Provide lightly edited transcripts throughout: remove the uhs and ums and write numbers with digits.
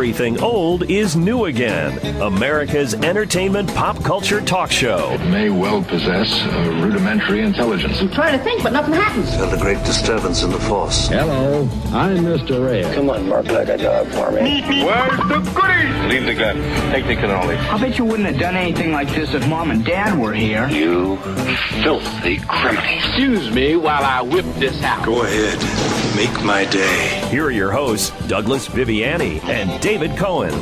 Everything Old is New Again, America's entertainment pop culture talk show. It may well possess a rudimentary intelligence. I'm trying to think, but nothing happens. Felt a great disturbance in the force. Hello, I'm Mr. Red. Come on, Mark, like a dog for me. Where's the goodies? Leave the gun. Take the cannoli. I bet you wouldn't have done anything like this if Mom and Dad were here. You filthy criminal. Excuse me while I whip this out. Go ahead. Make my day. Here are your hosts, Douglas Viviani and David Cohen.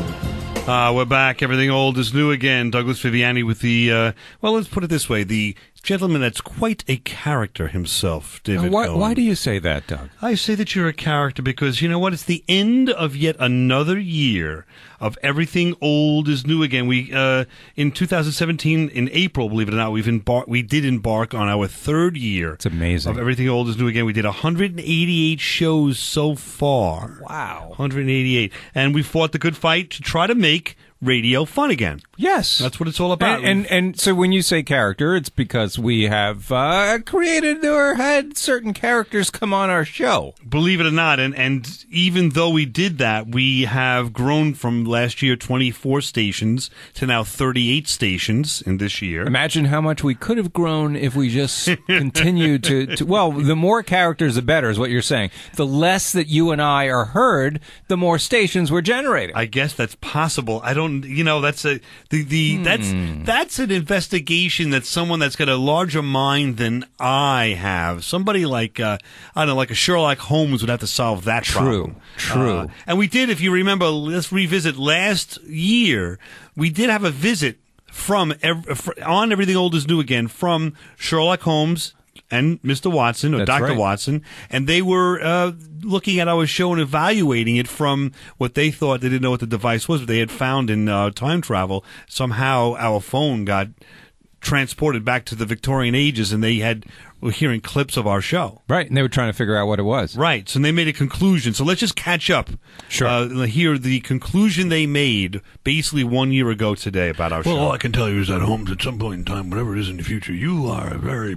We're back. Everything Old is New Again. Douglas Viviani with the, well, let's put it this way, the gentleman that's quite a character himself, David Cohen. Why do you say that, Doug? I say that you're a character because, you know what, it's the end of yet another year of Everything Old is New Again. We, in 2017, in April, believe it or not, we did embark on our third year. It's amazing. Of Everything Old is New Again. We did 188 shows so far. Wow. 188. And we fought the good fight to try to make radio fun again. Yes. That's what it's all about. And so when you say character, it's because we have created or had certain characters come on our show. Believe it or not, and even though we did that, we have grown from last year 24 stations to now 38 stations in this year. Imagine how much we could have grown if we just continued to well, the more characters, the better is what you're saying. The less that you and I are heard, the more stations we're generating. I guess that's possible. I don't, you know, that's a that's an investigation that someone that's got a larger mind than I have. Somebody like I don't know, like a Sherlock Holmes would have to solve that problem. True. And we did, if you remember, let's revisit last year. We did have a visit from on Everything Old is New Again from Sherlock Holmes and Mr. Watson, or That's Dr. right. Watson, and they were looking at our show and evaluating it from what they thought. They didn't know what the device was, but they had found in time travel. Somehow our phone got transported back to the Victorian ages, and they were hearing clips of our show. Right, and they were trying to figure out what it was. Right, so they made a conclusion. So let's just catch up. Sure. Hear the conclusion they made basically 1 year ago today about our show. Well, all I can tell you is that, Holmes, at some point in time, whatever it is in the future, you are a very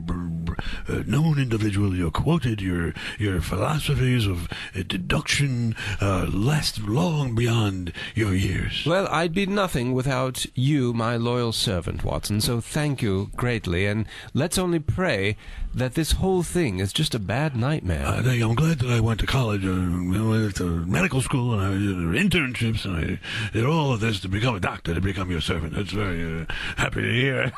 known individual. You're quoted. Your philosophies of deduction last long beyond your years. Well, I'd be nothing without you, my loyal servant, Watson, so thank you greatly, and let's only pray that this whole thing is just a bad nightmare. I'm glad that I went to college, I went to medical school, and I did internships, and I did all of this to become a doctor, to become your servant. That's very happy to hear.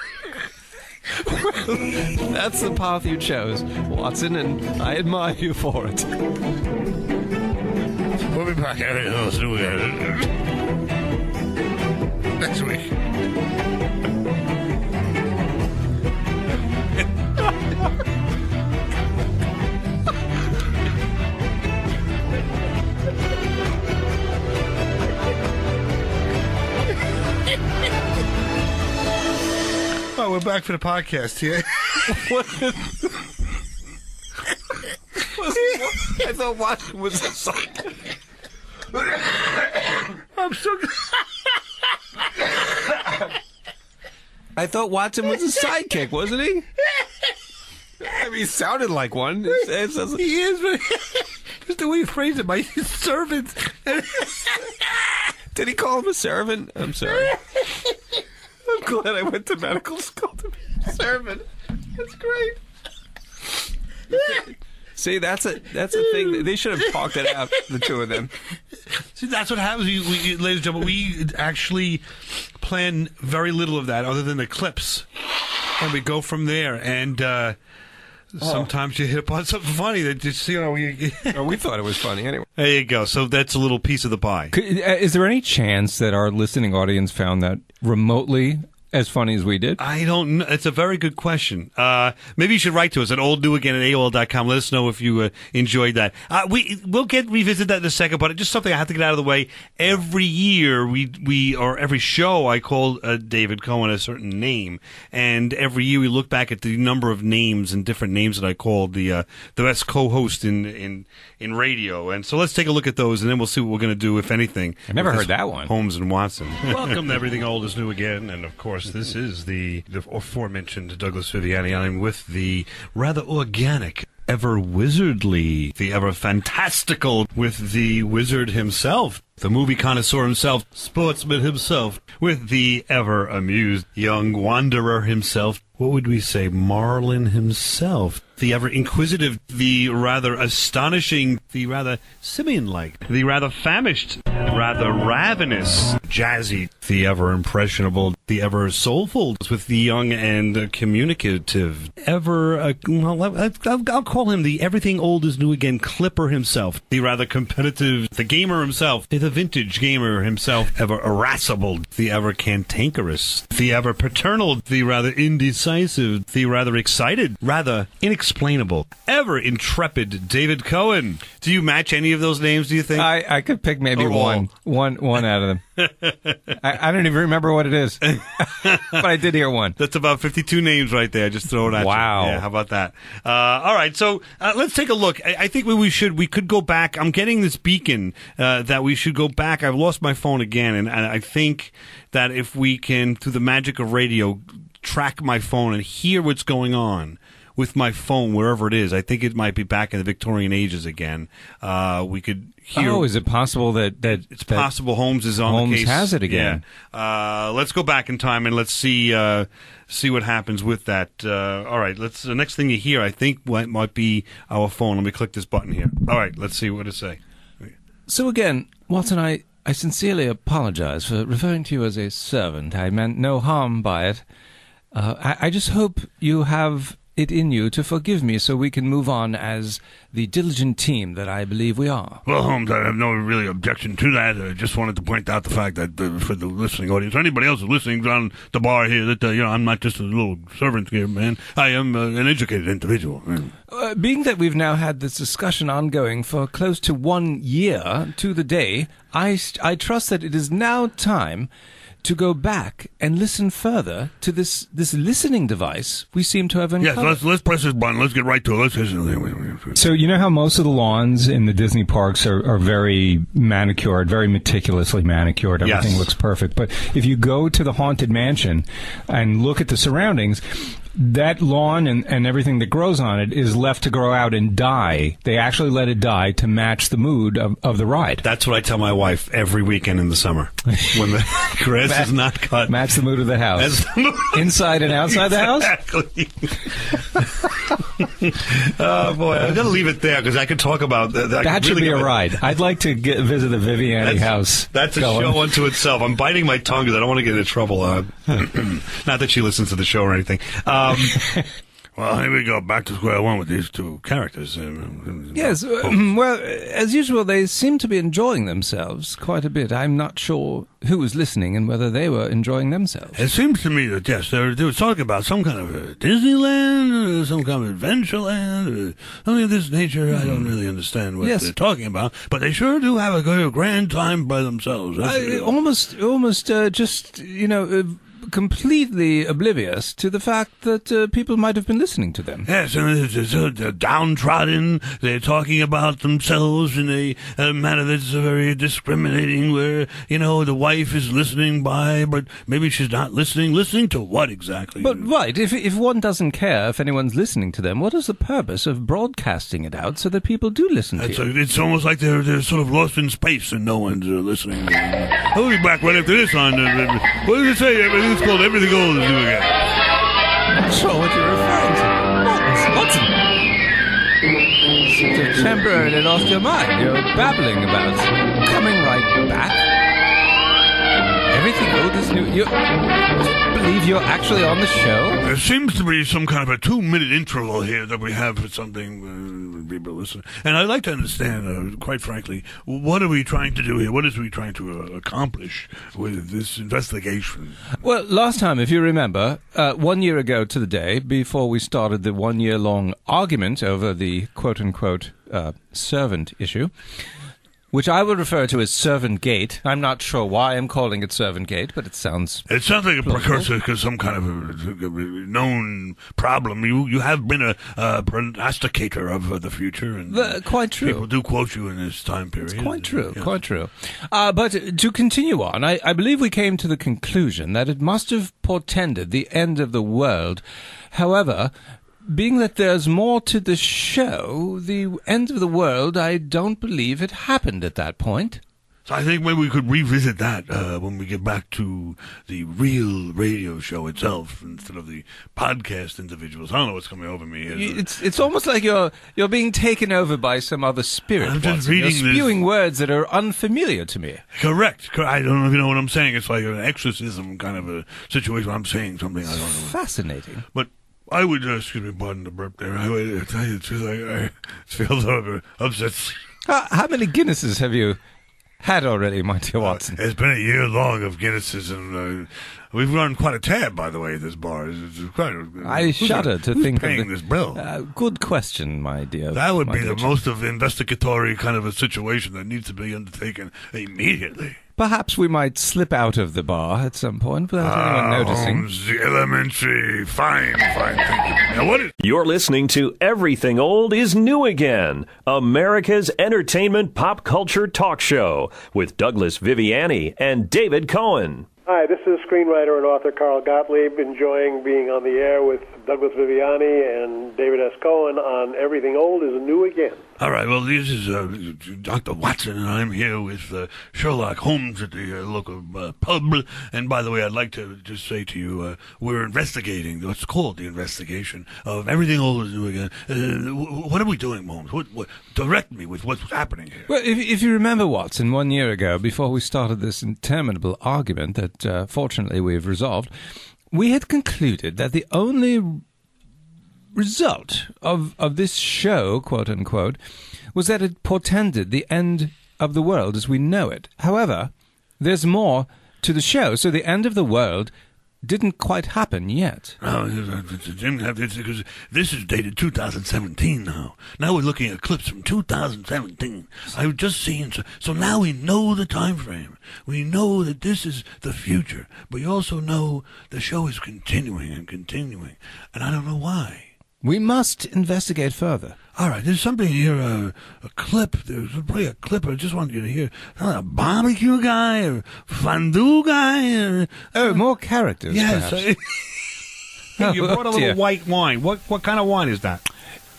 That's the path you chose, Watson, and I admire you for it. We'll be back at it next week. Oh, we're back for the podcast here. I thought Watson was a son. I'm so I thought Watson was a sidekick, wasn't he? I mean, he sounded like one. He is, but just the way you phrased it, my servant. Did he call him a servant? I'm sorry. I'm glad I went to medical school to be a servant. That's great. See, that's a thing. They should have talked it out, the two of them. See, that's what happens, ladies and gentlemen. We actually plan very little of that other than the clips. And we go from there. And sometimes you hit upon something funny that just, you know. We thought it was funny anyway. There you go. So that's a little piece of the pie. Is there any chance that our listening audience found that remotely as funny as we did? I don't know. It's a very good question. Maybe you should write to us at oldnewagain@AOL.com. Let us know if you enjoyed that. We'll revisit that in a second, but it's just something I have to get out of the way. Every year, or every show, I call David Cohen a certain name, and every year we look back at the number of names and different names that I called the best co-host in radio. And so let's take a look at those, and then we'll see what we're going to do, if anything. I never heard that one. Holmes and Watson. Welcome to Everything Old is New Again, and of course, this is the aforementioned Douglas Viviani. I'm with the rather organic, ever wizardly, the ever fantastical, with the wizard himself, the movie connoisseur himself, sportsman himself, with the ever-amused young wanderer himself. What would we say? Marlin himself. The ever-inquisitive, the rather astonishing, the rather simian-like, the rather famished, rather ravenous, jazzy, the ever-impressionable, the ever-soulful, with the young and communicative, I'll call him the everything old is new again Clipper himself, the rather competitive, the gamer himself, the vintage gamer himself, ever irascible, the ever cantankerous, the ever paternal, the rather indecisive, the rather excited, rather inexplainable, ever intrepid David Cohen. Do you match any of those names, do you think? I could pick maybe one out of them. I don't even remember what it is, but I did hear one. That's about 52 names right there. Just throw it at you. Wow. Yeah, how about that? All right, so let's take a look. I think we could go back. I'm getting this beacon that we should go back. I've lost my phone again, and I think that if we can, through the magic of radio, track my phone and hear what's going on with my phone wherever it is. I think it might be back in the Victorian ages again. We could hear. Oh, is it possible that it's possible Holmes is on Holmes the case? Has it again? Yeah. Let's go back in time and let's see what happens with that. All right. The next thing you hear, I think, might be our phone. Let me click this button here. All right. Let's see what it say. So again, Watson, I sincerely apologize for referring to you as a servant. I meant no harm by it. I just hope you have it in you to forgive me so we can move on as the diligent team that I believe we are. Well, Holmes, I have no really objection to that. I just wanted to point out the fact that for the listening audience, anybody else who's listening on the bar here, that I'm not just a little servant here, man. I am an educated individual. Being that we've now had this discussion ongoing for close to 1 year to the day, I trust that it is now time to go back and listen further to this listening device we seem to have uncovered. Yes, let's press this button. Let's get right to it. Let's listen. So you know how most of the lawns in the Disney parks are very manicured, very meticulously manicured. Everything Yes. looks perfect. But if you go to the Haunted Mansion and look at the surroundings, that lawn and everything that grows on it is left to grow out and die. They actually let it die to match the mood of the ride. That's what I tell my wife every weekend in the summer when the grass is not cut. Match the mood of the house. Inside and outside the house? Exactly. Oh, boy. I'm going to leave it there because I could talk about that. That should be a ride. I'd like to visit the Viviani house. That's a show unto itself. I'm biting my tongue because I don't want to get into trouble. Not that she listens to the show or anything. Well, here we go. Back to square one with these two characters. Yes, well, as usual, they seem to be enjoying themselves quite a bit. I'm not sure who was listening and whether they were enjoying themselves. It seems to me that, yes, they were talking about some kind of a Disneyland, or some kind of Adventureland, or something of this nature. I don't really understand what they're talking about, but they sure do have a grand time by themselves. Almost, just, completely oblivious to the fact that people might have been listening to them. Yes, and they're downtrodden. They're talking about themselves in a manner that's very discriminating, where, the wife is listening by, but maybe she's not listening. Listening to what exactly? But, right, if one doesn't care if anyone's listening to them, what is the purpose of broadcasting it out so that people do listen to you? It's almost like they're sort of lost in space and no one's listening. We'll be back right after this on, what did it say? It's called Everything Old is New Again. I'm not sure what you're referring to. Watson. You temporarily lost your mind. You're babbling about coming right back. Everything old is new. You believe you're actually on the show? There seems to be some kind of a 2-minute interval here that we have for something people listen. And I'd like to understand, quite frankly, what are we trying to do here? What is we trying to accomplish with this investigation? Well, last time, if you remember, 1 year ago to the day, before we started the 1 year long argument over the quote-unquote servant issue, which I would refer to as Servant Gate. I'm not sure why I'm calling it Servant Gate, but it sounds like a precursor to some kind of a known problem. You have been a prognosticator of the future. And quite true. People do quote you in this time period. It's quite true, quite true. But to continue on, I believe we came to the conclusion that it must have portended the end of the world. However, being that there's more to the show, the end of the world, I don't believe it happened at that point. So I think maybe we could revisit that when we get back to the real radio show itself instead of the podcast individuals. I don't know what's coming over me. It's almost like you're being taken over by some other spirit. I'm just reading you're spewing words that are unfamiliar to me. Correct. I don't know if you know what I'm saying. It's like an exorcism kind of a situation where I'm saying something I don't know. Fascinating. But I would, excuse me, pardon the burp there. I would tell you the truth, I feel so upset. How many Guinnesses have you had already, my dear Watson? It's been a year long of Guinnesses, and we've run quite a tab, by the way, at this bar. It's quite I shudder to think paying of this bill. Good question, my dear. That would be the most of investigatory kind of a situation that needs to be undertaken immediately. Perhaps we might slip out of the bar at some point without anyone noticing. Holmes, the elementary. Fine. Thank you. Now, what is... You're listening to Everything Old is New Again, America's entertainment pop culture talk show with Douglas Viviani and David Cohen. Hi, this is screenwriter and author Carl Gottlieb, enjoying being on the air with Douglas Viviani and David S. Cohen on Everything Old is New Again. All right, well, this is Dr. Watson, and I'm here with Sherlock Holmes at the local pub. And by the way, I'd like to just say to you, we're investigating what's called the investigation of Everything Old is New Again. What are we doing, Holmes? What direct me with what's happening here. Well, if you remember, Watson, 1 year ago, before we started this interminable argument that fortunately we've resolved, we had concluded that the only result of this show, quote unquote, was that it portended the end of the world as we know it. However, there's more to the show, so the end of the world didn't quite happen yet. No, it didn't have this because this is dated 2017 now. Now we're looking at clips from 2017. I've just seen, so now we know the time frame. We know that this is the future, but we also know the show is continuing, and I don't know why. We must investigate further. All right, there's something here, a clip. There's probably a clip I just wanted you to hear. A barbecue guy or fondue guy. More characters, yes. You brought a little white wine. What kind of wine is that?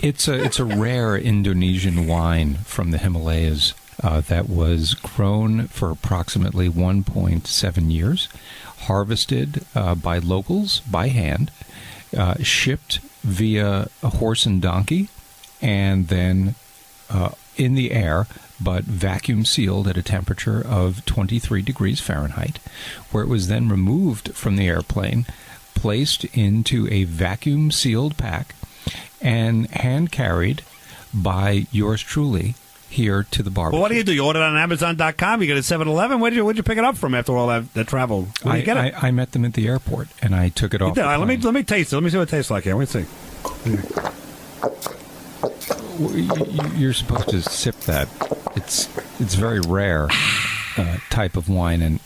It's a rare Indonesian wine from the Himalayas that was grown for approximately 1.7 years, harvested by locals by hand, shipped via a horse and donkey, and then in the air, but vacuum sealed at a temperature of 23 degrees Fahrenheit, where it was then removed from the airplane, placed into a vacuum sealed pack, and hand carried by yours truly here to the barbecue. Well, what do? You ordered it on Amazon.com? You got it at 7-Eleven? Where'd you pick it up from after all that travel? Where did you get it? I met them at the airport, and I took it off the plane. Let me taste it. Let me see what it tastes like here. Let me see. You're supposed to sip that. It's very rare type of wine, and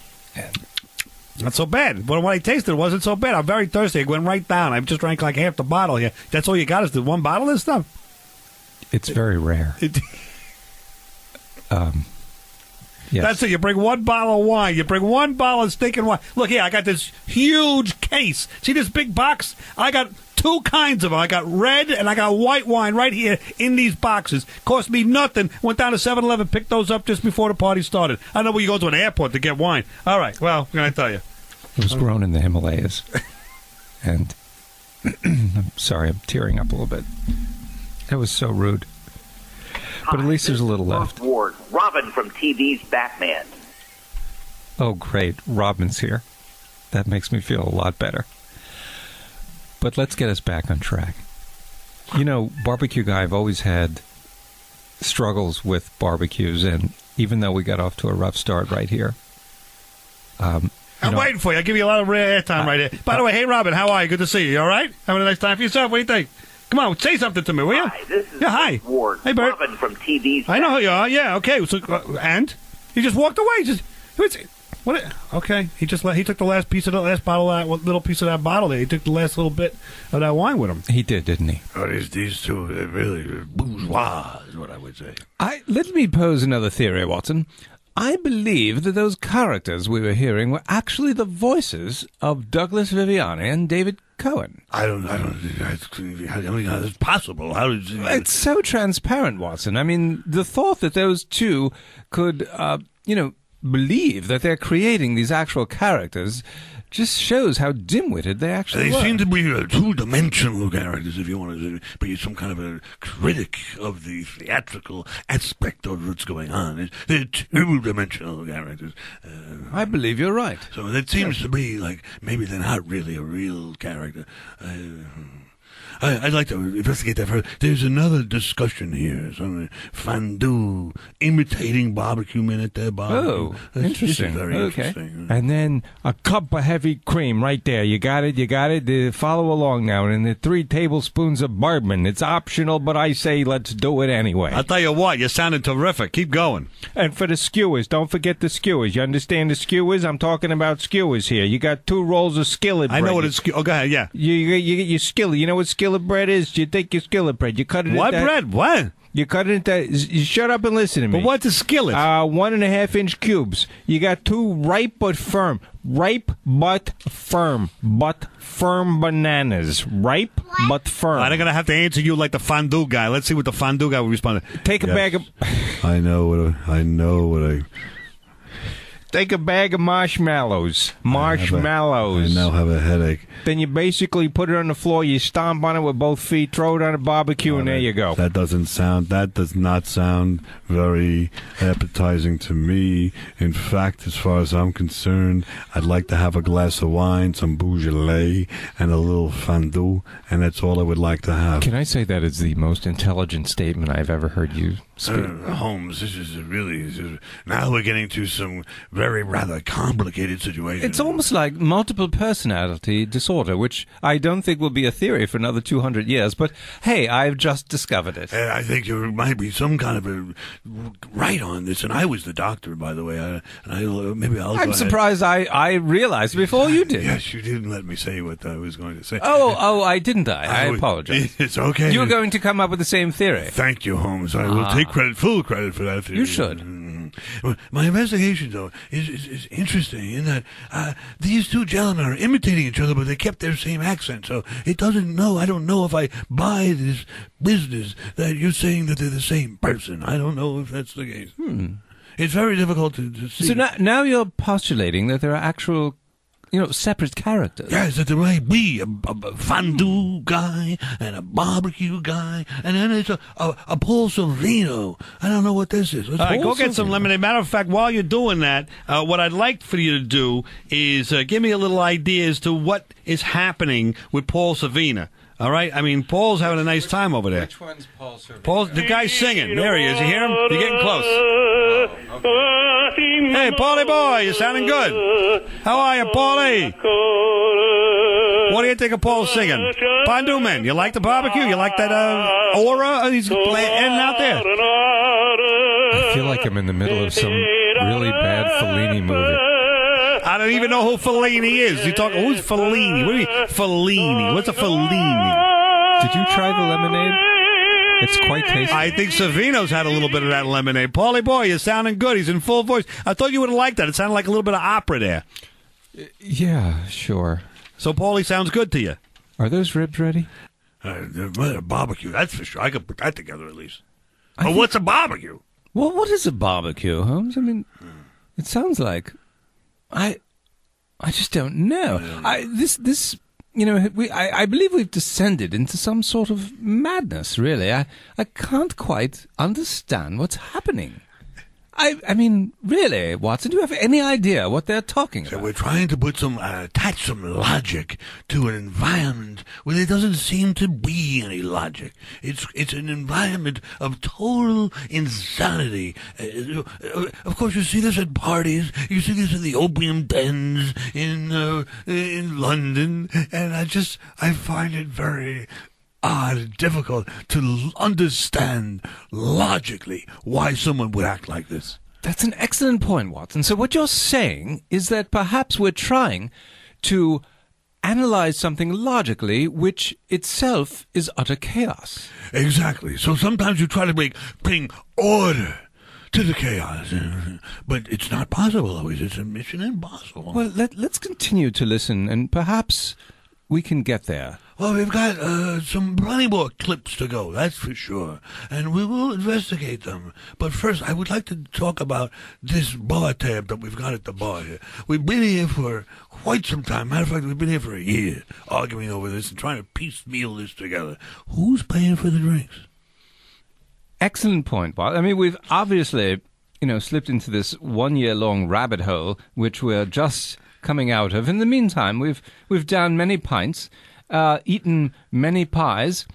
not so bad. But when I tasted it, wasn't so bad. I'm very thirsty. I went right down. I just drank like half the bottle here. That's all you got is the one bottle of this stuff? It's very rare. Yes. That's it. You bring one bottle of wine. You bring one bottle of stinking wine. Look here, I got this huge case. See this big box? I got two kinds of them. I got red and I got white wine right here in these boxes. Cost me nothing. Went down to 7-Eleven, picked those up just before the party started. I know where you go to an airport to get wine. All right, well, what can I tell you? It was grown in the Himalayas. And I'm sorry, I'm tearing up a little bit. That was so rude. But at least there's a little left. Ward, Robin from TV's Batman. Oh, great. Robin's here. That makes me feel a lot better. But let's get us back on track. You know, Barbecue Guy, I've always had struggles with barbecues, and even though we got off to a rough start right here. I'm waiting for you. I'll give you a lot of rare airtime right here. By the way, hey, Robin, how are you? Good to see you. You all right? Having a nice time for yourself? What do you think? Come on, say something to me, will you? Hi, this is hi. Ward. Hey, Bert. Robin from TV's. I know who you are. Yeah, okay. So, and he just walked away. What? Okay. He took the last bottle of that little piece of that bottle there. He took the last little bit of that wine with him. He did, didn't he? Oh, these two, they're really bourgeois, is what I would say. Let me pose another theory, Watson. I believe that those characters we were hearing were actually the voices of Douglas Viviani and David Cohen. I don't how is possible? How is it's so transparent, Watson. I mean, the thought that those two could, believe that they're creating these actual characters just shows how dim-witted they actually They were. seem to be two-dimensional characters, if you want to be some kind of a critic of the theatrical aspect of what's going on. They're two-dimensional characters. I believe you're right. So it seems to be like maybe they're not really a real character. I'd like to investigate that further. There's another discussion here. Some fondue, imitating barbecue men at their barbecue. Oh, This interesting. is very Okay. interesting. And then a cup of heavy cream right there. You got it, you got it. Follow along now. And the 3 tablespoons of bourbon. It's optional, but I say let's do it anyway. I'll tell you what, you're sounding terrific. Keep going. And for the skewers, don't forget the skewers. You understand the skewers? I'm talking about skewers here. You got 2 rolls of skillet bread. I know what it's. Oh, go ahead, yeah. You get your skillet. You know what skillet bread is? You take your skillet bread. You cut it What into... bread? What? You cut it into... You shut up and listen to me. But what's a skillet? 1.5-inch cubes. You got 2 ripe but firm bananas. Ripe but firm. I'm going to have to answer you like the fondue guy. Let's see what the fondue guy will respond. Take a bag of... I know what I... Take a bag of marshmallows. I now have a headache. Then you basically put it on the floor, you stomp on it with both feet, throw it on a barbecue, and there you go. That does not sound very appetizing to me. In fact, as far as I'm concerned, I'd like to have a glass of wine, some Beaujolais, and a little fondue, and that's all I would like to have. Can I say that is the most intelligent statement I've ever heard you speak? Holmes, this is now we're getting to some very rather complicated situation. It's almost like multiple personality disorder, which I don't think will be a theory for another 200 years, but hey, I've just discovered it. I think there might be some kind of a right on this, and I was the doctor, by the way. I'm surprised I realized before you did. Yes, you didn't let me say what I was going to say. Oh, I didn't. I apologize. It's okay. You were going to come up with the same theory. Thank you, Holmes. I will take full credit for that theory. You should. My investigation, though, is interesting in that these 2 gentlemen are imitating each other, but they kept their same accent. So I don't know if I buy this business that you're saying that they're the same person. I don't know if that's the case. It's very difficult to see. So now you're postulating that there are actual, separate characters. Yes, that there might be a fondue guy and a barbecue guy, and then it's a Paul Sorvino. I don't know what this is. All right, go get some lemonade. Matter of fact, while you're doing that, what I'd like for you to do is give me a little idea as to what is happening with Paul Sorvino. All right? I mean, Paul's having a nice time over there. Which one's Paul Sorvino? Paul's the guy's singing. There he is. You hear him? You're getting close. Hey, Paulie boy, you're sounding good. How are you, Paulie? What do you think of Paul singing? Fondue Man, you like the barbecue? You like that aura he's playing out there? I feel like I'm in the middle of some really bad Fellini movie. I don't even know who Fellini is. You talking? Who's Fellini? What do you mean Fellini? What's a Fellini? Did you try the lemonade? It's quite tasty. I think Savino's had a little bit of that lemonade. Paulie boy, you're sounding good. He's in full voice. I thought you would have liked that. It sounded like a little bit of opera there. Yeah, sure. So Paulie sounds good to you. Are those ribs ready? Barbecue, that's for sure. I could put that together at least. But what's a barbecue? Well, what is a barbecue, Holmes? I mean, it sounds like... I just don't know. I believe we've descended into some sort of madness, really. I can't quite understand what's happening. I mean, really, Watson, do you have any idea what they're talking about? So we're trying to attach some logic to an environment where there doesn't seem to be any logic. It's an environment of total insanity. Of course, you see this at parties. You see this in the opium dens in London, and I find it very difficult to understand logically why someone would act like this. That's an excellent point, Watson. So what you're saying is that perhaps we're trying to analyze something logically, which itself is utter chaos. Exactly. So sometimes you try to bring order to the chaos, but it's not possible always. It's a mission impossible. Well, let's continue to listen, and perhaps we can get there. Well, we've got plenty more clips to go, that's for sure. And we will investigate them. But first, I would like to talk about this bar tab that we've got at the bar here. We've been here for quite some time. Matter of fact, we've been here for a year, arguing over this and trying to piecemeal this together. Who's paying for the drinks? Excellent point, Bob. I mean, we've obviously, slipped into this 1-year-long rabbit hole, which we're just coming out of. In the meantime, we've downed many pints, eaten many pies,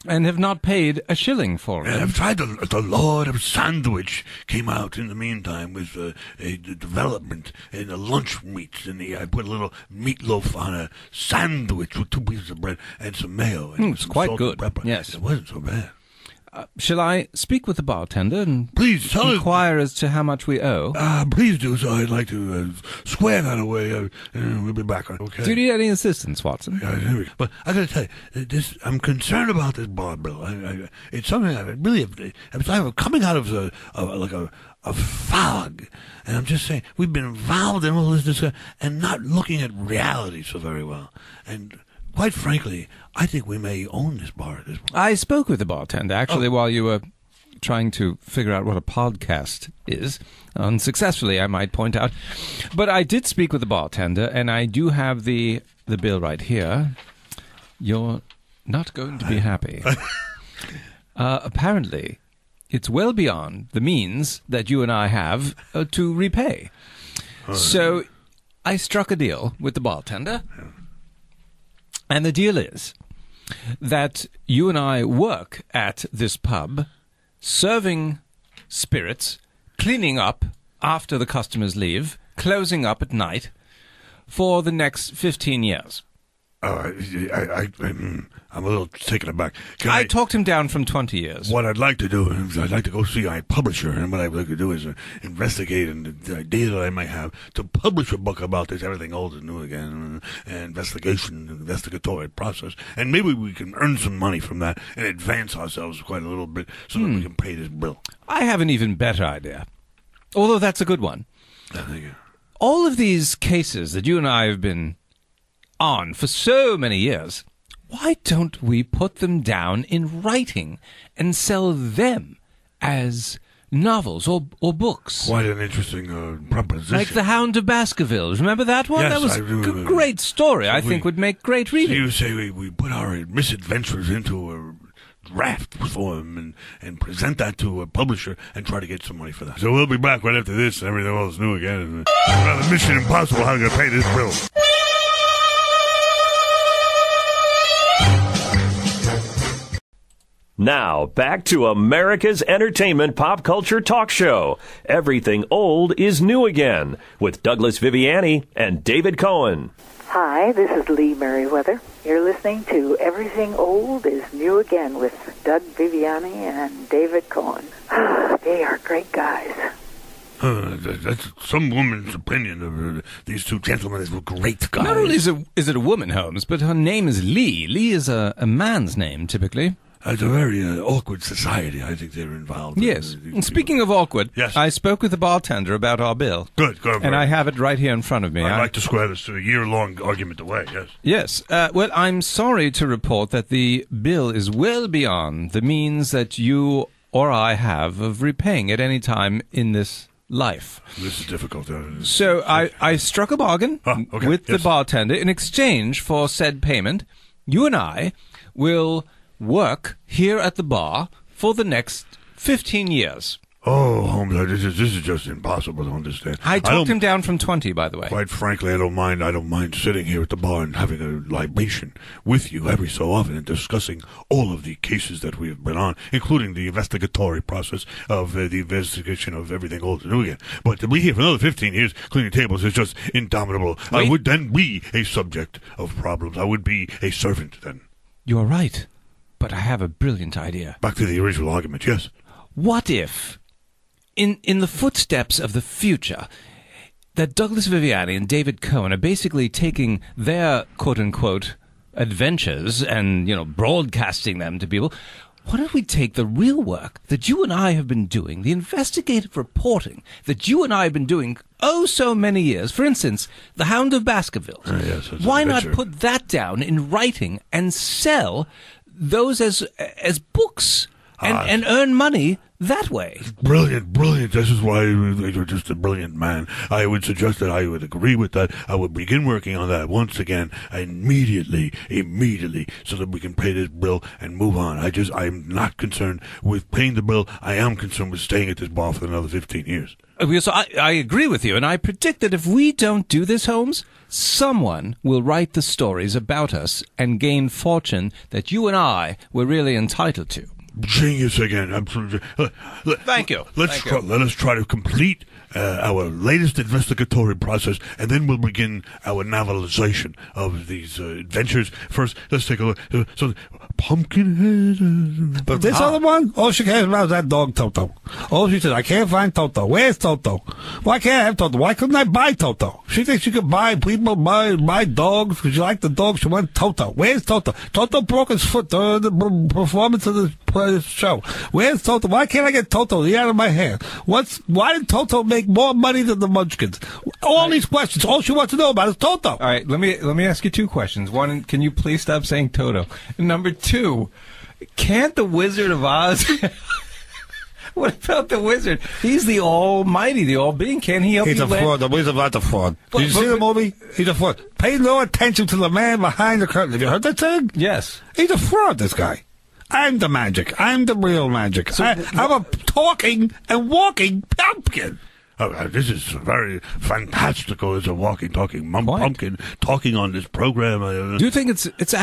and have not paid a shilling for it. And I've tried the Lord of Sandwich came out in the meantime with a development in the lunch meats. And I put a little meatloaf on a sandwich with 2 pieces of bread and some mayo. And it's quite good. Yes. It wasn't so bad. Shall I speak with the bartender and please inquire as to how much we owe? Please do so. I'd like to square that away. We'll be back on. Okay. Do you need any assistance, Watson? But I got to tell you, I'm concerned about this bar bill. It's something I really I'm coming out of a fog, and I'm just saying we've been involved in all this discussion and not looking at reality so very well. And quite frankly, I think we may own this bar at this point. I spoke with the bartender, actually, while you were trying to figure out what a podcast is. Unsuccessfully, I might point out. But I did speak with the bartender, and I do have the bill right here. You're not going to be happy. Apparently, it's well beyond the means that you and I have to repay. So I struck a deal with the bartender. And the deal is that you and I work at this pub, serving spirits, cleaning up after the customers leave, closing up at night, for the next 15 years. I'm a little taken aback. I talked him down from 20 years. What I'd like to do is I'd like to go see my publisher, and what I'd like to do is investigate the idea that I might have to publish a book about this everything old and new again, investigatory process, and maybe we can earn some money from that and advance ourselves quite a little bit so that we can pay this bill. I have an even better idea, although that's a good one. Thank you. All of these cases that you and I have been on for so many years, why don't we put them down in writing and sell them as novels or books? Quite an interesting proposition. Like The Hound of Baskerville. Remember that one? Yes, that was a great story. I think would make great reading. So you say we put our misadventures into a draft form and present that to a publisher and try to get some money for that. So we'll be back right after this and everything else new again. Another Mission Impossible, how to pay this bill. Now, back to America's entertainment pop culture talk show. Everything old is new again, with Douglas Viviani and David Cohen. Hi, this is Lee Merriweather. You're listening to Everything Old is New Again with Doug Viviani and David Cohen. They are great guys. That's some woman's opinion of these two gentlemen as great guys. Not only is it a woman, Holmes, but her name is Lee. Lee is a man's name, typically. It's a very awkward society. I think they're involved. Yes. And speaking of awkward, yes. I spoke with the bartender about our bill. Good. And I have it right here in front of me. I'd like to square this to a year-long argument away, yes. Yes. Well, I'm sorry to report that the bill is well beyond the means that you or I have of repaying at any time in this life. This is difficult. So I struck a bargain with the bartender. In exchange for said payment, you and I will work here at the bar for the next 15 years. Oh, Holmes, this is just impossible to understand. I talked him down from 20, by the way. Quite frankly, I don't mind sitting here at the bar and having a libation with you every so often and discussing all of the cases that we have been on, including the investigatory process of the investigation of everything old and new again. But to be here for another 15 years cleaning tables is just indomitable. Wait. I would then be a subject of problems. I would be a servant then. You're right. But I have a brilliant idea. Back to the original argument, yes. What if, in the footsteps of the future, that Douglas Viviani and David Cohen are basically taking their quote-unquote adventures and, broadcasting them to people, Why don't we take the real work that you and I have been doing, the investigative reporting that you and I have been doing so many years, for instance, The Hound of Baskerville. Yes, why not put that down in writing and sell those as books and earn money that way? Brilliant. This is why you're just a brilliant man. I would suggest that I would agree with that. I would begin working on that once again, immediately, so that we can pay this bill and move on. I'm not concerned with paying the bill. I am concerned with staying at this bar for another 15 years. Because I agree with you, and I predict that if we don't do this, Holmes, someone will write the stories about us and gain fortune that you and I were really entitled to. Genius again. Absolutely. Thank you. Let us try to complete our latest investigatory process, and then we'll begin our novelization of these adventures. First, let's take a look. So, Pumpkinhead. But this other one, all she cares about is that dog Toto. All she says, I can't find Toto. Where's Toto? Why can't I have Toto? Why couldn't I buy Toto? She thinks she could buy dogs because she liked the dog. She wanted Toto. Where's Toto? Toto broke his foot during the performance of the show. Where's Toto? Why can't I get Toto out of my hair? Why did Toto make more money than the Munchkins? All these questions. All she wants to know about is Toto. All right, let me ask you two questions. One, can you please stop saying Toto? And number two, can't the Wizard of Oz... What about the wizard? He's the almighty, the all-being. Can't he help you? He's a fraud. The Wizard of Oz is a fraud. Did you see the movie? He's a fraud. Pay no attention to the man behind the curtain. Have you heard that saying? Yes. He's a fraud, this guy. I'm the magic. I'm the real magic. So, I'm a talking and walking pumpkin. This is very fantastical as a walking, talking pumpkin talking on this program. Do you think it's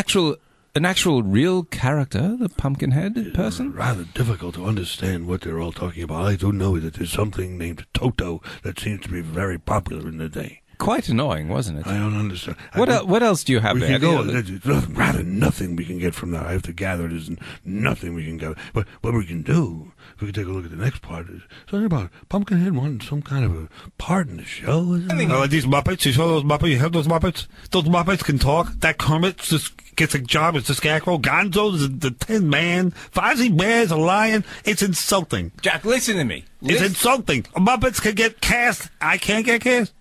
an actual real character, the Pumpkinhead person? Rather difficult to understand what they're all talking about. I do know that there's something named Toto that seems to be very popular in the day. Quite annoying, wasn't it? I don't understand. What else do you have there? There's rather nothing we can get from that. I have to gather there's nothing we can gather. But what we can do, if we can take a look at the next part, is something about Pumpkinhead wanting some kind of a part in the show. These Muppets, you saw those Muppets? You have those Muppets? Those Muppets can talk. That Kermit just gets a job as the Scarecrow. Gonzo is the Tin Man. Fozzie Bear is a lion. It's insulting. Jack, listen to me. It's insulting. Muppets can get cast. I can't get cast.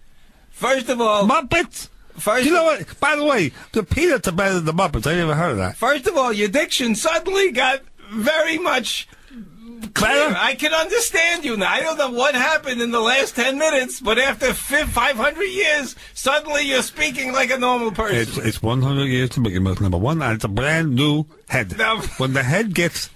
First of all... Muppets? You know what? By the way, the Peanuts are better than the Muppets. I never heard of that. First of all, your diction suddenly got very much clear. I can understand you now. I don't know what happened in the last 10 minutes, but after 500 years, suddenly you're speaking like a normal person. It's 100 years to begin with, number one, and it's a brand new head. Now, when the head gets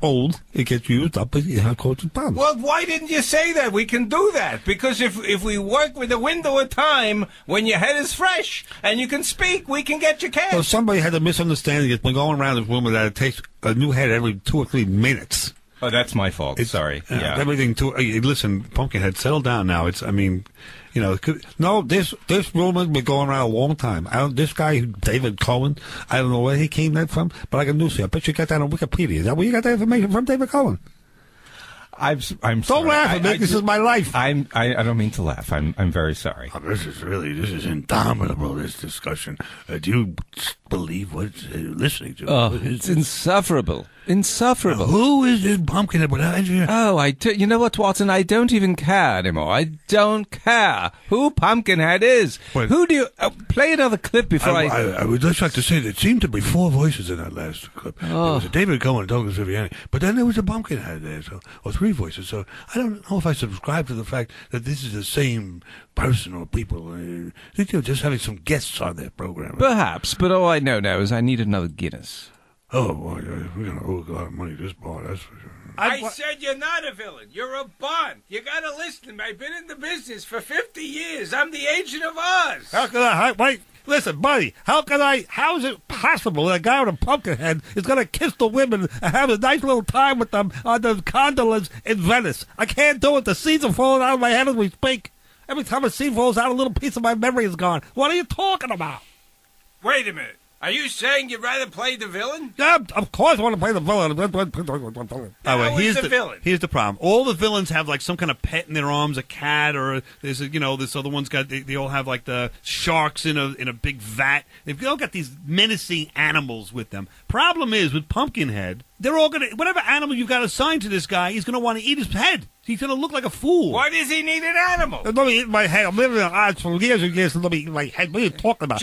old, it gets used up in agricultural problems. Well, why didn't you say that? We can do that. Because if we work with a window of time when your head is fresh and you can speak, we can get your cash. Well, somebody had a misunderstanding. It's been going around this rumor that it takes a new head every 2 or 3 minutes. Oh, that's my fault. Sorry. Yeah. Everything listen, Pumpkinhead, settle down now. This rumor's been going around a long time. This guy, David Cohen, I don't know where he came that from, but I can do so. I bet you got that on Wikipedia. Is that where you got that information from, David Cohen? I'm sorry. Don't laugh at me. This is my life. I don't mean to laugh. I'm very sorry. This is indomitable, this discussion. Do you believe what it's listening to? Oh, it's insufferable. Insufferable. Who is this Pumpkinhead? You know what, Watson? I don't even care anymore. I don't care who Pumpkinhead is. Wait. Who do you... play another clip before I would just like to say there seemed to be 4 voices in that last clip. There was a David Cohen and Douglas Viviani, but then there was a Pumpkinhead there, or 3 voices. So I don't know if I subscribe to the fact that this is the same person or people. I think they're just having some guests on their program. Perhaps, but all I know now is I need another Guinness. Oh, boy, we're going to owe a lot of money to this bar, that's for sure. I said you're not a villain. You're a Bond. You got to listen to me. I've been in the business for 50 years. I'm the Agent of Oz. How can wait, listen, buddy, how is it possible that a guy with a pumpkin head is going to kiss the women and have a nice little time with them on the gondolas in Venice? I can't do it. The seeds are falling out of my head as we speak. Every time a seed falls out, a little piece of my memory is gone. What are you talking about? Wait a minute. Are you saying you'd rather play the villain? Yeah, of course I want to play the villain. Here's the villain. Here's the problem. All the villains have like some kind of pet in their arms, a cat, or there's this other one's got. They all have like the sharks in a big vat. They've all got these menacing animals with them. Problem is with Pumpkinhead, they're all gonna whatever animal you've got assigned to this guy, he's gonna want to eat his head. He's gonna look like a fool. Why does he need an animal? Let me eat my head. I'm living in odds for years and years. Let me eat my head. What are you talking about?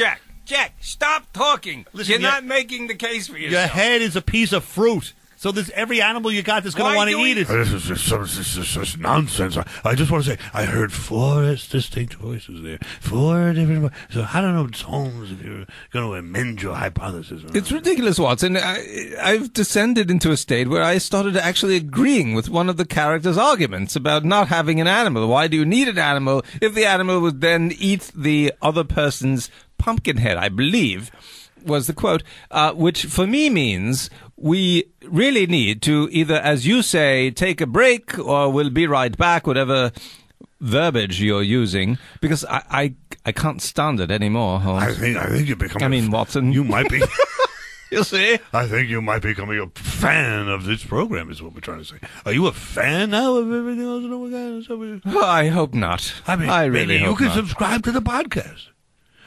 Jack, stop talking. Listen, You're not making the case for yourself. Your head is a piece of fruit. So there's every animal you got that's going to want to eat it. This is just nonsense. I just want to say, I heard 4 distinct voices there. 4 different. So I don't know, Holmes, if you're going to amend your hypothesis. It's ridiculous, Watson. I've descended into a state where I started actually agreeing with one of the characters' arguments about not having an animal. Why do you need an animal if the animal would then eat the other person's pumpkin head, I believe, was the quote, which for me means we really need to either, as you say, take a break or we'll be right back, whatever verbiage you're using, because I can't stand it anymore, Holmes. I think you're becoming... Watson. You might be... You see? I think you might be becoming a fan of this program, is what we're trying to say. Are you a fan now of everything else? Oh, I hope not. I mean, I really maybe you hope can not. subscribe to the podcast.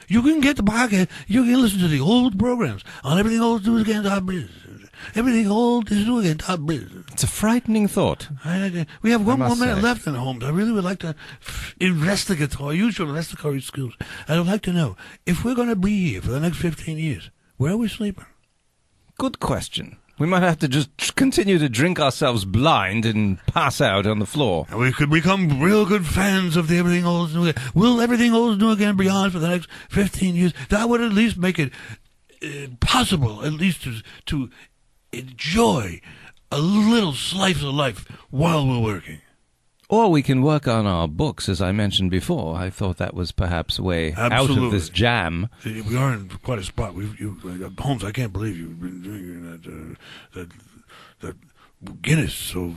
You can get the podcast. You can listen to the old programs on Everything Old is New Again. Everything Old is New Again. It's a frightening thought. We have one more minute left in Holmes. I really would like to use your investigatory skills. I would like to know, if we're going to be here for the next 15 years, where are we sleeping? Good question. We might have to just continue to drink ourselves blind and pass out on the floor. And we could become real good fans of the Everything Old is New Again. Will Everything Old is New Again be on for the next 15 years? That would at least make it possible, at least to enjoy a little slice of life while we're working. Or we can work on our books, as I mentioned before. I thought that was perhaps a way out of this jam. We are in quite a spot. Holmes, I can't believe you've been drinking that Guinness so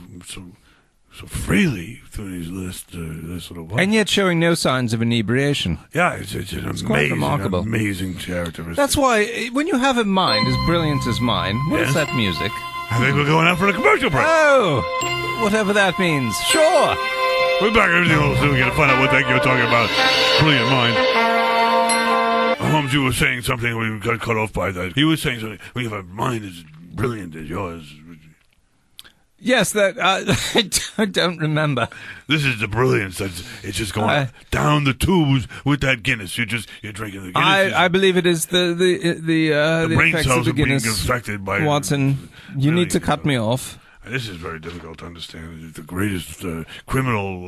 freely through these last little while. And yet showing no signs of inebriation. Yeah, it's quite remarkable. Amazing characteristic. That's why, when you have a mind as brilliant as mine, what is that music? I think we're going out for a commercial break. Oh, whatever that means. Sure. We're back. Everything else we're going to find out what the heck you're talking about. Brilliant mind. Holmes, you were saying something. We got cut off by that. He was saying something. We have a mind as brilliant as yours. Yes, that I don't remember. This is the brilliance. It's just going down the tubes with that Guinness. You're drinking the Guinness. I believe it is the brain effects cells of the are being Guinness. affected by Watson, you need to cut me off. This is very difficult to understand. It's the greatest criminal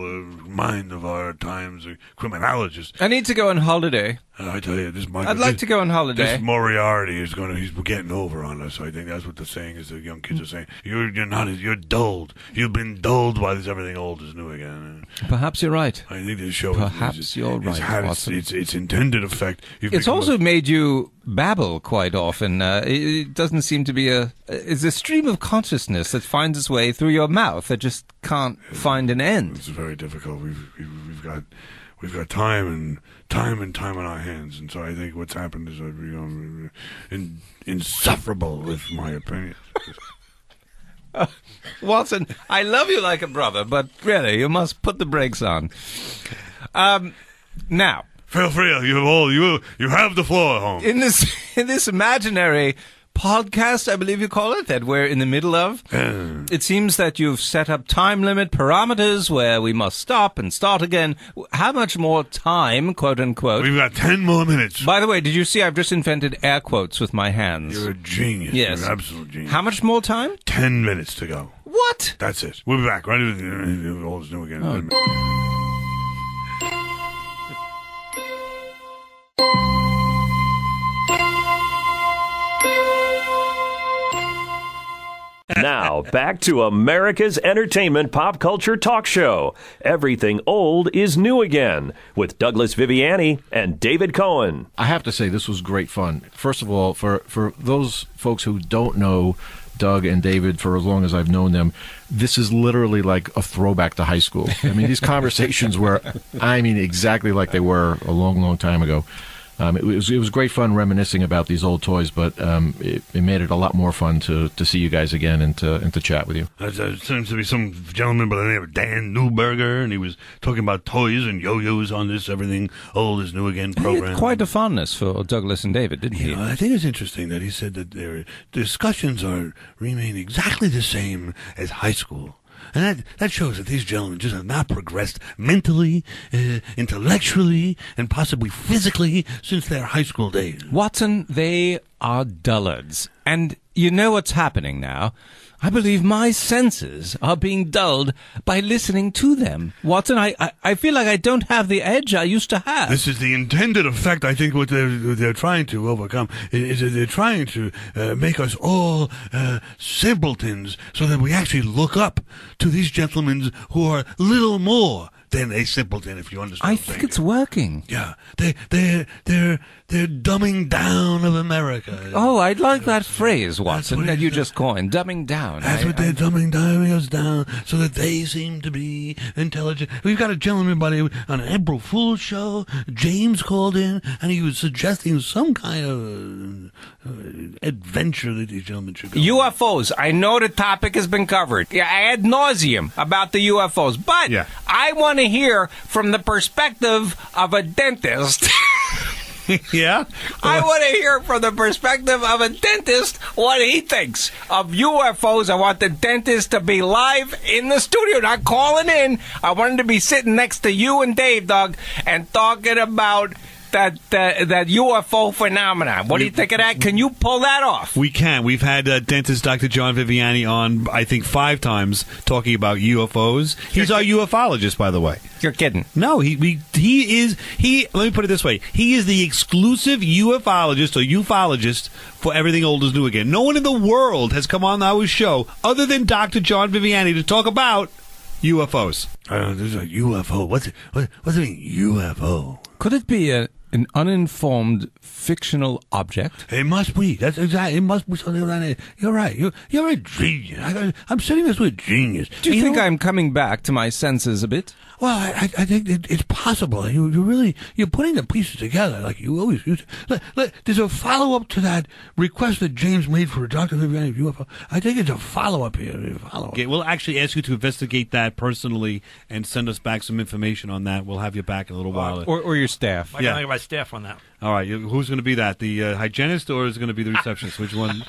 mind of our times, a criminologist. I need to go on holiday. I tell you, I'd like to go on holiday. This Moriarty is he's getting over on us. I think that's what the saying is. The young kids are saying, you're dulled. You've been dulled by this Everything Old is New Again. Perhaps you're right. I think this show you're right, had its intended effect. It's also made you babble quite often. It doesn't seem to be it's a stream of consciousness that finds its way through your mouth that just can't find an end. It's very difficult. We've got time on our hands, and so I think what's happened is I've become insufferable with my opinions. Watson, I love you like a brother, but really, you must put the brakes on. Now, feel free. You have the floor, Holmes. In this imaginary podcast, I believe you call it, that we're in the middle of, it seems that you've set up time limit parameters where we must stop and start again. How much more time, quote unquote? We've got 10 more minutes. By the way, did you see I've just invented air quotes with my hands? You're a genius. Yes. You're an absolute genius. How much more time? 10 minutes to go. What? That's it. We'll be back. Right? All is new again. Now, back to America's entertainment pop culture talk show. Everything Old is New Again, with Douglas Viviani and David Cohen. I have to say, this was great fun. First of all, for those folks who don't know Doug and David for as long as I've known them, this is literally like a throwback to high school. I mean, these conversations were, exactly like they were a long, long time ago. It was great fun reminiscing about these old toys, but it made it a lot more fun to see you guys again and to chat with you. There seems to be some gentleman by the name of Dan Newberger, and he was talking about toys and yo-yos on this Everything Old is New Again program. He had quite a fondness for Douglas and David, didn't he? I think it's interesting that he said that their discussions remain exactly the same as high school. And that shows that these gentlemen just have not progressed mentally, intellectually, and possibly physically since their high school days. Watson, they are dullards. And you know what's happening now? I believe my senses are being dulled by listening to them. Watson, I feel like I don't have the edge I used to have. This is the intended effect. I think what they're trying to overcome is that they're trying to make us all simpletons so that we actually look up to these gentlemen who are little more than a simpleton, if you understand. I think it's working. Yeah, they're dumbing down of America. Oh, I'd like that phrase, Watson, that you just coined, dumbing down. That's what they're dumbing us down so that they seem to be intelligent. We've got a gentleman on an April Fool's show. James called in, and he was suggesting some kind of adventure that these gentlemen should go on. UFOs. I know the topic has been covered. Yeah, ad nauseum about the UFOs. But I want to hear from the perspective of a dentist. Yeah? I want to hear from the perspective of a dentist what he thinks of UFOs. I want the dentist to be live in the studio, not calling in. I want him to be sitting next to you and Dave, Doug, and talking about that UFO phenomenon. What do you think of that? Can you pull that off? We can. We've had dentist Dr. John Viviani on, I think, 5 times talking about UFOs. He's our ufologist, by the way. You're kidding. No, he is. Let me put it this way. He is the exclusive ufologist or ufologist for Everything Old is New Again. No one in the world has come on our show other than Dr. John Viviani to talk about UFOs. This is a UFO. What's it mean, UFO? Could it be an uninformed fictional object? It must be. That's exactly. It must be something like that. You're right. You're a genius. I'm sitting this with genius. Do you think I'm coming back to my senses a bit? Well, I think it's possible. You're putting the pieces together like you always used to. There's a follow-up to that request that James made for Dr. Viviani of UFO. I think it's a follow-up here. Okay, we'll actually ask you to investigate that personally and send us back some information on that. We'll have you back in a little while. Or your staff. I gotta get my staff on that. All right, who's going to be that? The hygienist or is it going to be the receptionist? Which one?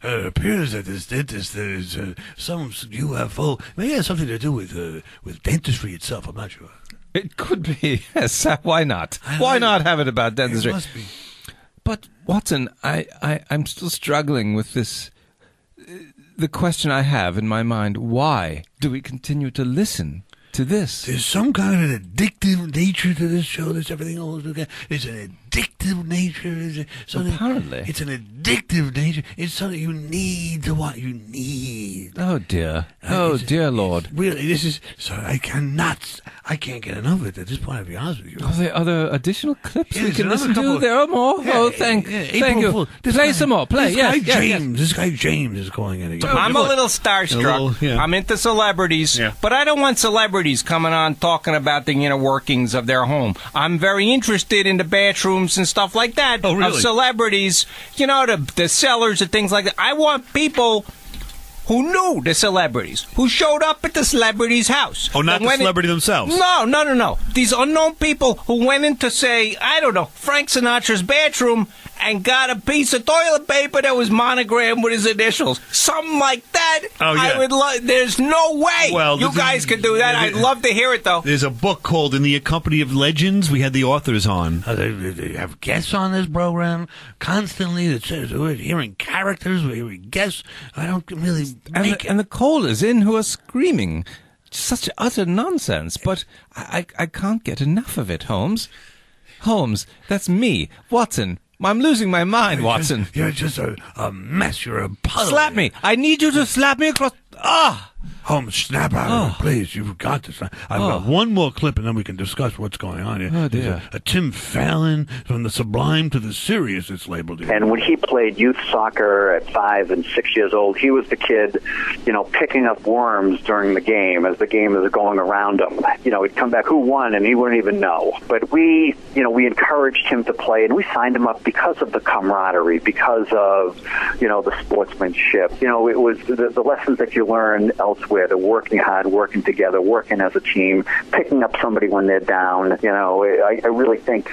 It appears that this dentist is some UFO. Maybe it has something to do with dentistry itself. I'm not sure. It could be. Yes. Why not? Why not have it about dentistry? It must be. But Watson, I'm still struggling with this. The question I have in my mind: why do we continue to listen to this? There's some kind of an addictive nature to this show. There's Everything Old is Again. There's an addictive nature. Apparently. It's an addictive nature. It's something you need to watch. You need. Oh, dear. Dear Lord. Really, this is... So I can't get enough of it at this point, to be honest with you. Are there other additional clips we there's can listen another to? couple- There are more? Yeah, Thank April you. Fool. Play some more. Play. This Yes. guy James is calling in again. I'm a little starstruck. I'm into celebrities, but I don't want celebrities coming on talking about the inner workings of their home. I'm very interested in the bathrooms and stuff like that of celebrities, the cellars and things like that. I want people who knew the celebrities, who showed up at the celebrity's house. Oh, not the celebrity themselves? No. These unknown people who went in to, say, I don't know, Frank Sinatra's bathroom and got a piece of toilet paper that was monogrammed with his initials. Something like that. Oh, yeah. I would love. There's no way you guys could do that. I'd love to hear it, though. There's a book called In the Company of Legends. We had the authors on. They have guests on this program constantly. That says we're hearing characters, we're hearing guests. I don't really make it. And the callers in who are screaming. Such utter nonsense. But I can't get enough of it, Holmes. Holmes, that's me. Watson. I'm losing my mind, Watson. You're just a mess. You're a puddle. Slap me. I need you to slap me across. Holmes, snap out of it, please. You've got to snap. I've got one more clip, and then we can discuss what's going on here. Oh, dear. There's a Tim Fallon, from the sublime to the serious, it's labeled here. And when he played youth soccer at 5 and 6 years old, he was the kid, picking up worms during the game as the game is going around him. He'd come back, who won, and he wouldn't even know. But we encouraged him to play, and we signed him up because of the camaraderie, because of, the sportsmanship. It was the lessons that you learn elsewhere, the working hard, working together, working as a team, picking up somebody when they're down. I really think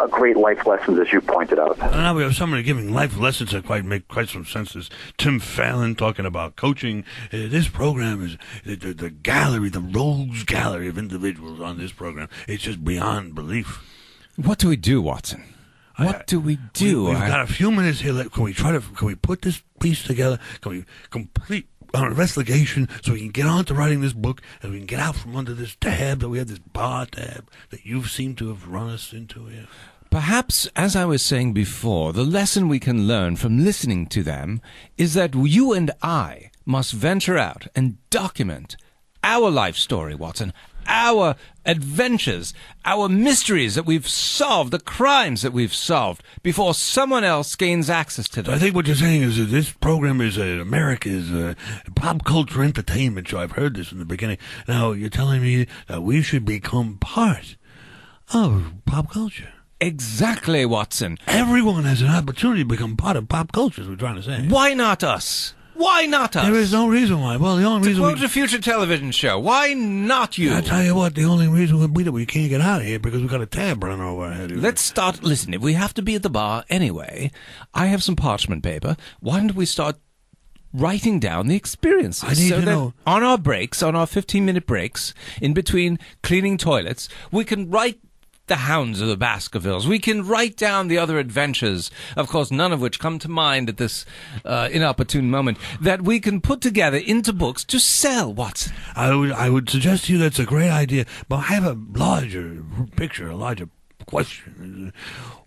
great life lessons, as you pointed out. And now we have somebody giving life lessons that make quite some sense. There's Tim Fallon talking about coaching. This program is the gallery, the rogues gallery of individuals on this program. It's just beyond belief. What do we do, Watson? What do we do? We've got a few minutes here. Can we put this piece together? Can we complete our investigation so we can get on to writing this book and we can get out from under this tab that we have, this bar tab that you seem to have run us into here? Perhaps, as I was saying before, the lesson we can learn from listening to them is that you and I must venture out and document our life story, Watson, our adventures, our mysteries that we've solved, the crimes that we've solved, before someone else gains access to them. I think what you're saying is that this program is America's pop culture entertainment show. I've heard this in the beginning. Now, you're telling me that we should become part of pop culture. Exactly, Watson. Everyone has an opportunity to become part of pop culture, is what we're trying to say. Why not us? Why not us? There is no reason why. Well, the only reason to quote a future television show, why not you? I tell you what, the only reason would be that we can't get out of here because we've got a tab running over our head. Let's start. Listen, if we have to be at the bar anyway, I have some parchment paper. Why don't we start writing down the experiences? I need to know. On our breaks, on our 15-minute breaks, in between cleaning toilets, we can write the Hounds of the Baskervilles. We can write down the other adventures, of course, none of which come to mind at this inopportune moment, that we can put together into books to sell, Watson. I would suggest to you that's a great idea, but I have a larger picture, a larger question.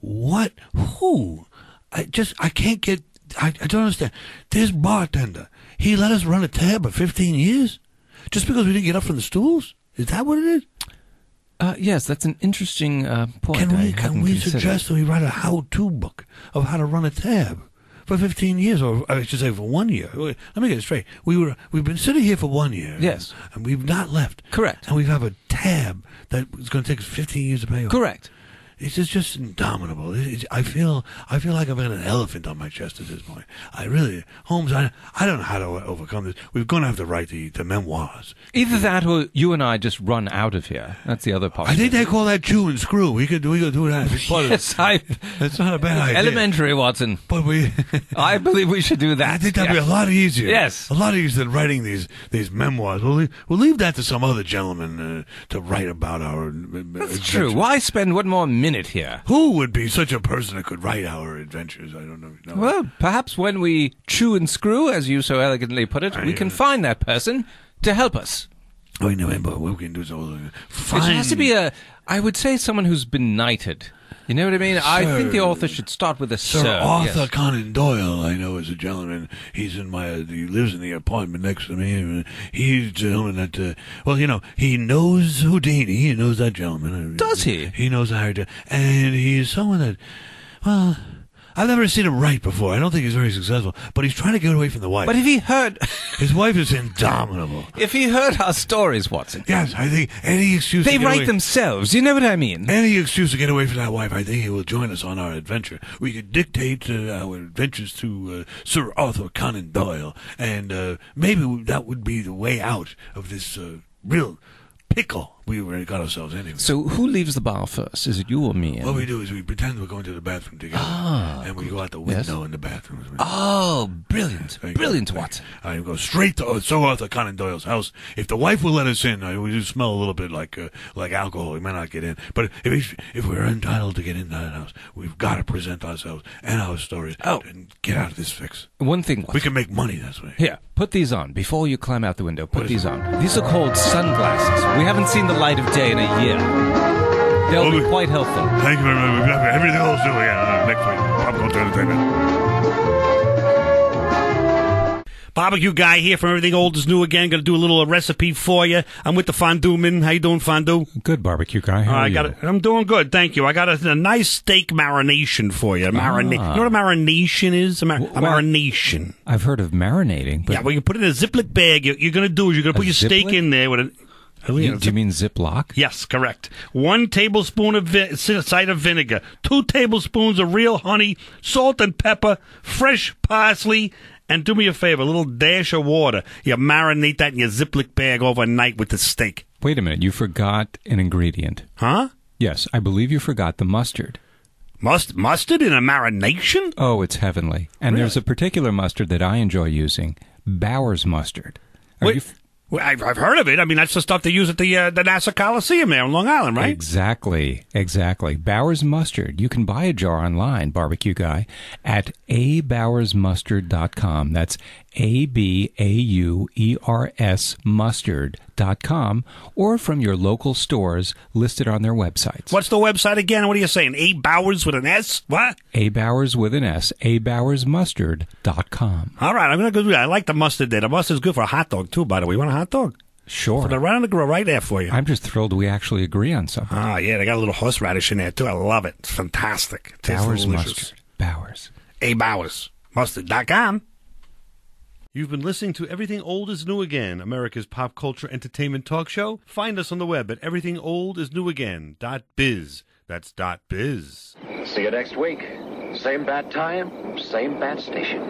I don't understand. This bartender, he let us run a tab for 15 years? Just because we didn't get up from the stools? Is that what it is? Yes, that's an interesting point. Can we suggest that we write a how-to book of how to run a tab for 15 years, or I should say for 1 year? Let me get it straight. We've been sitting here for 1 year. Yes. And we've not left. Correct. And we have a tab that is going to take us 15 years to pay off. Correct. It's just indomitable. I feel like I've got an elephant on my chest at this point. Holmes, I don't know how to overcome this. We're going to have to write the memoirs. Either that or you and I just run out of here. That's the other part. I think they call that chew and screw. We could do that. Yes, that's not a bad idea. Elementary, Watson. But I believe we should do that. I think that'd be a lot easier. Yes. A lot easier than writing these memoirs. We'll leave that to some other gentleman to write about our That's true. Why spend one more minute here? Who would be such a person that could write our adventures? I don't know. No. Well, perhaps when we chew and screw, as you so elegantly put it, we can find that person to help us. But what we can do is It has to be I would say someone who's been knighted. You know what I mean? I think the author should start with a Sir. Arthur Conan Doyle, I know, is a gentleman. He lives in the apartment next to me. He's a gentleman that, he knows Houdini. He knows that gentleman. Does he? He knows how to, and he's someone that, well, I've never seen him write before. I don't think he's very successful, but he's trying to get away from the wife. But if he heard... His wife is indomitable. If he heard our stories, Watson... Yes, I think any excuse... They write themselves, you know what I mean? Any excuse to get away from that wife, I think he will join us on our adventure. We could dictate our adventures to Sir Arthur Conan Doyle, and maybe that would be the way out of this real pickle we got ourselves anyway. So who leaves the bar first? Is it you or me? What we do is we pretend we're going to the bathroom together, and we go out the window in the bathroom. Oh, brilliant. Brilliant, Watson. I go straight to Sir Arthur Conan Doyle's house. If the wife will let us in, we do smell a little bit like alcohol. We might not get in. But if we're entitled to get into that house, we've got to present ourselves and our stories and get out of this fix. One thing, Watson. We can make money this way. Here, put these on. Before you climb out the window, put these on. These are called sunglasses. We haven't seen the light of day in a year. They'll be quite helpful. Thank you very much. We've got everything else to do next week. Pop Culture Entertainment. Barbecue guy here from Everything Old is New Again. Going to do a little recipe for you. I'm with the Fondue Man. How you doing, Fondue? Good, barbecue guy. How are you? I'm doing good, thank you. I got a nice steak marination for you. You know what a marination is? A marination. I've heard of marinating. But yeah, well, you put it in a Ziploc bag. You're going to do is you're going to put your steak in there with a... Do you mean Ziploc? Yes, correct. 1 tablespoon of cider vinegar, 2 tablespoons of real honey, salt and pepper, fresh parsley, and do me a favor, a little dash of water. You marinate that in your Ziploc bag overnight with the steak. Wait a minute, you forgot an ingredient. Huh? Yes, I believe you forgot the mustard. Mustard in a marination? Oh, it's heavenly. And Really? there's a particular mustard that I enjoy using, Bowers mustard. Well, I've heard of it. I mean, that's the stuff they use at the NASA Coliseum there in Long Island, right? Exactly. Bowers mustard. You can buy a jar online, barbecue guy, at abowersmustard.com. That's ABAUERS mustard.com, or from your local stores listed on their websites. What's the website again? What are you saying? A Bowers with an S? What? A Bowers with an S. abowersmustard.com. All right, I'm going to go do that. I like the mustard there. The mustard's good for a hot dog, too, by the way. You want a hot dog? Sure. Put it right on the grill right there for you. I'm just thrilled we actually agree on something. Ah, yeah, they got a little horseradish in there, too. I love it. It's fantastic. It tastes Bowers delicious. mustard. Bowers. A Bowers. Mustard.com. You've been listening to Everything Old is New Again, America's pop culture entertainment talk show. Find us on the web at everythingoldisnewagain.biz. That's .biz. See you next week. Same bat time, same bat station.